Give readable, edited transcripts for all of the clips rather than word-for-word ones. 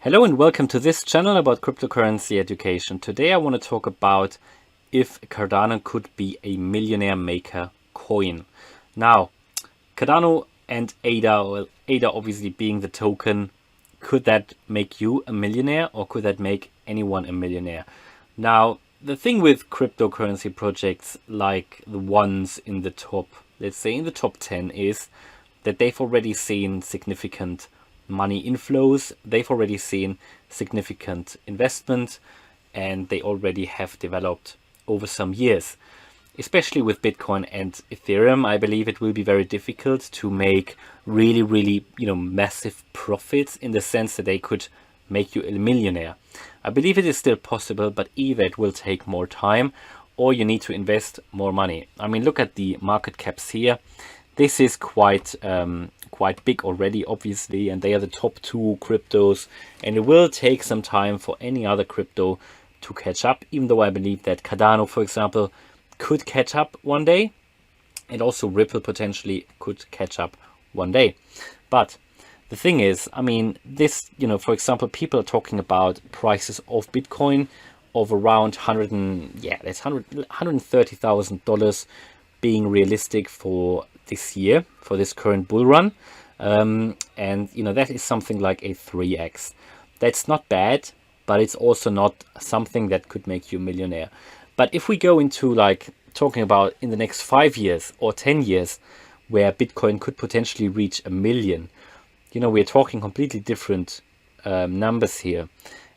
Hello and welcome to this channel about cryptocurrency education. Today I want to talk about if Cardano could be a millionaire maker coin. Now, Cardano and ADA, well, ADA obviously being the token, could that make you a millionaire or could that make anyone a millionaire? Now, the thing with cryptocurrency projects like the ones in the top, let's say in the top 10, is that they've already seen significant money inflows, they've already seen significant investment, and they already have developed over some years. Especially with Bitcoin and Ethereum, I believe it will be very difficult to make really, massive profits in the sense that they could make you a millionaire. I believe it is still possible, but either it will take more time or you need to invest more money. I mean, look at the market caps here. This is quite big already, obviously, and they are the top two cryptos, and it will take some time for any other crypto to catch up, even though I believe that Cardano, for example, could catch up one day, and also Ripple potentially could catch up one day. But the thing is, I mean, this, for example, people are talking about prices of Bitcoin of around $130,000 being realistic for this year, for this current bull run. And that is something like a 3x. That's not bad, but it's also not something that could make you a millionaire. But if we go into like talking about in the next 5 years or 10 years where Bitcoin could potentially reach 1 million, we're talking completely different numbers here.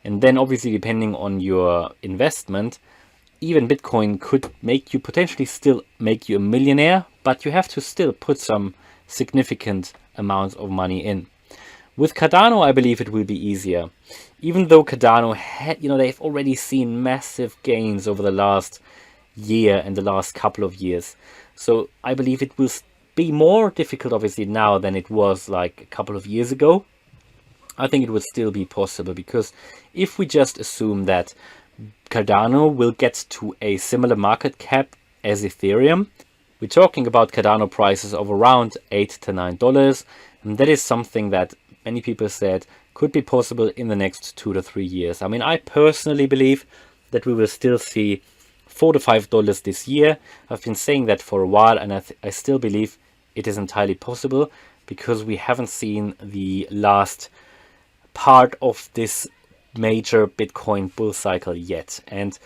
And then obviously depending on your investment, even Bitcoin could potentially still make you a millionaire, but you have to still put some significant amounts of money in. With Cardano, I believe it will be easier. Even though Cardano had, they've already seen massive gains over the last year and the last couple of years. So I believe it will be more difficult, obviously, now than it was like a couple of years ago. I think it would still be possible because if we just assume that Cardano will get to a similar market cap as Ethereum, we're talking about Cardano prices of around $8 to $9, and that is something that many people said could be possible in the next 2 to 3 years. I mean, I personally believe that we will still see $4 to $5 this year. I've been saying that for a while, and I still believe it is entirely possible because we haven't seen the last part of this major Bitcoin bull cycle yet. And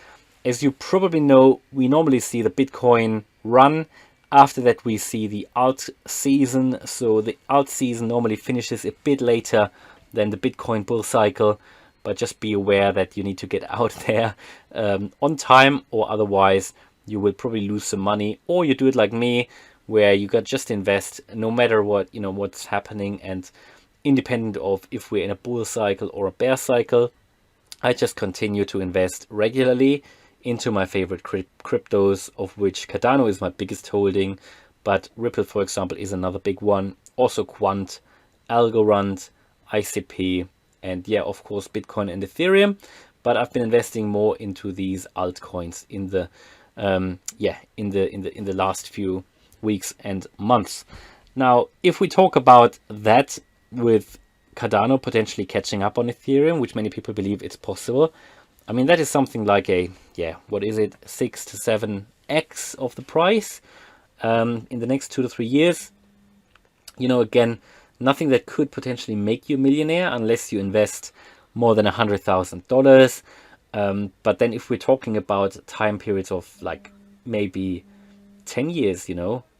as you probably know, we normally see the Bitcoin run. After that, we see the alt season. So the alt season normally finishes a bit later than the Bitcoin bull cycle. But just be aware that you need to get out there on time, or otherwise you will probably lose some money. Or you do it like me, where you got just invest no matter what, what's happening, and independent of if we're in a bull cycle or a bear cycle, I just continue to invest regularly into my favorite cryptos, of which Cardano is my biggest holding, but Ripple, for example, is another big one. Also Quant, Algorand, ICP, and yeah, of course, Bitcoin and Ethereum. But I've been investing more into these altcoins in the in the last few weeks and months. Now, if we talk about that with Cardano potentially catching up on Ethereum, which many people believe it's possible, I mean, that is something like a, 6 to 7x of the price in the next 2 to 3 years. Again, nothing that could potentially make you a millionaire unless you invest more than $100,000. But then if we're talking about time periods of like maybe 10 years,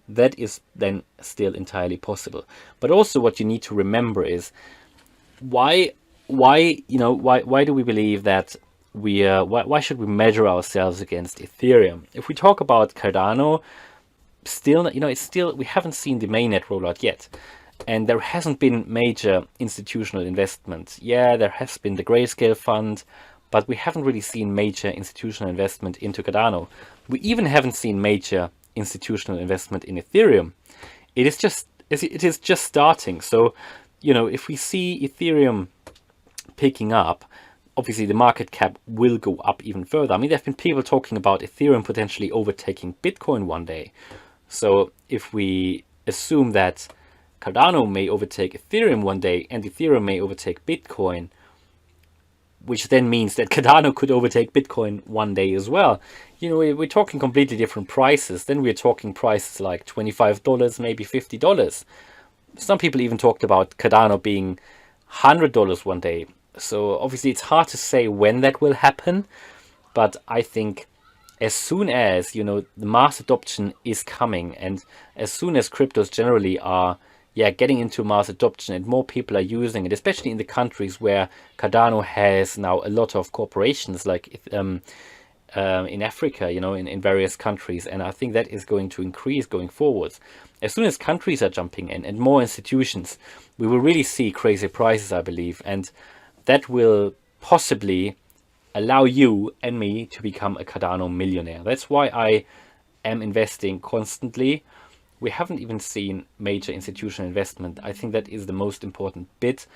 that is then still entirely possible. But also what you need to remember is why do we believe that why should we measure ourselves against Ethereum? If we talk about Cardano, still, we haven't seen the mainnet rollout yet. And there hasn't been major institutional investment. Yeah, there has been the Grayscale fund, but we haven't really seen major institutional investment into Cardano. We even haven't seen major institutional investment in Ethereum. It is just starting. So, if we see Ethereum picking up, obviously the market cap will go up even further. I mean, there have been people talking about Ethereum potentially overtaking Bitcoin one day. So if we assume that Cardano may overtake Ethereum one day and Ethereum may overtake Bitcoin, which then means that Cardano could overtake Bitcoin one day as well. You know, we're talking completely different prices. Then we're talking prices like $25, maybe $50. Some people even talked about Cardano being $100 one day. So obviously it's hard to say when that will happen, but I think as soon as, you know, the mass adoption is coming, and as soon as cryptos generally are getting into mass adoption and more people are using it, especially in the countries where Cardano has now a lot of corporations, like in Africa, you know, in various countries. And I think that is going to increase going forwards. As soon as countries are jumping in and more institutions, we will really see crazy prices, I believe. And that will possibly allow you and me to become a Cardano millionaire. That's why I am investing constantly. We haven't even seen major institutional investment. I think that is the most important bit.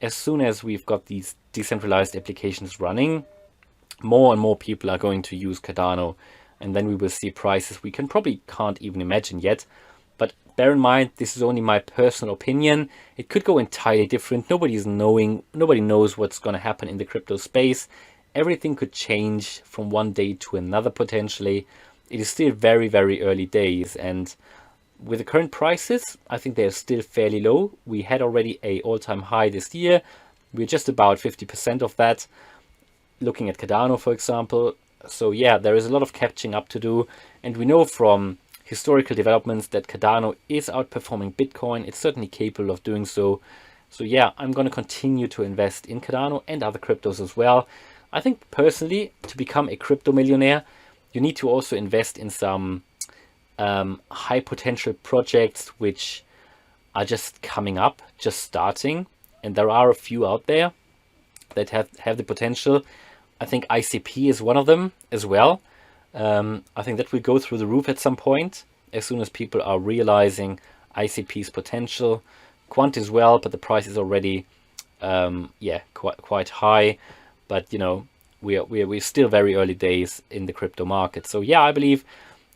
As soon as we've got these decentralized applications running, more and more people are going to use Cardano, and then we will see prices we can't even imagine yet. But bear in mind, this is only my personal opinion. It could go entirely different. Nobody knows what's going to happen in the crypto space. Everything could change from one day to another potentially. It is still very, very early days, and with the current prices, I think they're still fairly low. We had already an all-time high this year. We're just about 50% of that, looking at Cardano, for example. So yeah, there is a lot of catching up to do, and we know from historical developments that Cardano is outperforming Bitcoin. It's certainly capable of doing so. So yeah, I'm going to continue to invest in Cardano and other cryptos as well. I think personally, to become a crypto millionaire, you need to also invest in some high potential projects which are just coming up, just starting. And there are a few out there that have the potential. I think ICP is one of them as well. I think that will go through the roof at some point, as soon as people are realizing ICP's potential. Quant as well, but the price is already quite high. But you know, we're still very early days in the crypto market. So yeah, I believe,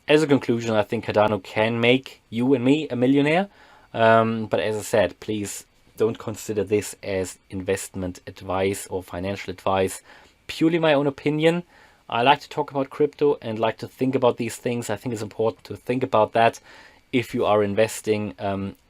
as a conclusion, I think Cardano can make you and me a millionaire. But as I said, please don't consider this as investment advice or financial advice. Purely my own opinion. I like to talk about crypto and like to think about these things. I think it's important to think about that if you are investing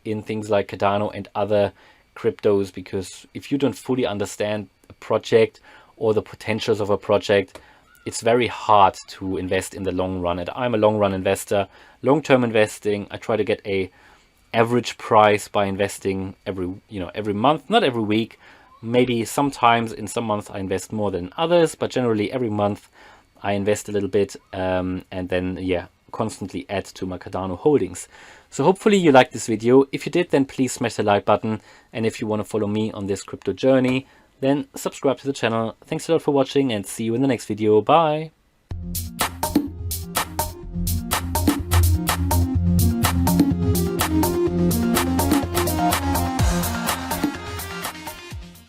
in things like Cardano and other cryptos, because if you don't fully understand a project or the potentials of a project, it's very hard to invest in the long run. And I'm a long run investor, long-term investing. I try to get a average price by investing every month, not every week. Maybe sometimes in some months I invest more than others, but generally every month I invest a little bit and then constantly add to my Cardano holdings. So hopefully you liked this video. If you did, then please smash the like button. And if you want to follow me on this crypto journey, then subscribe to the channel. Thanks a lot for watching, and see you in the next video. Bye.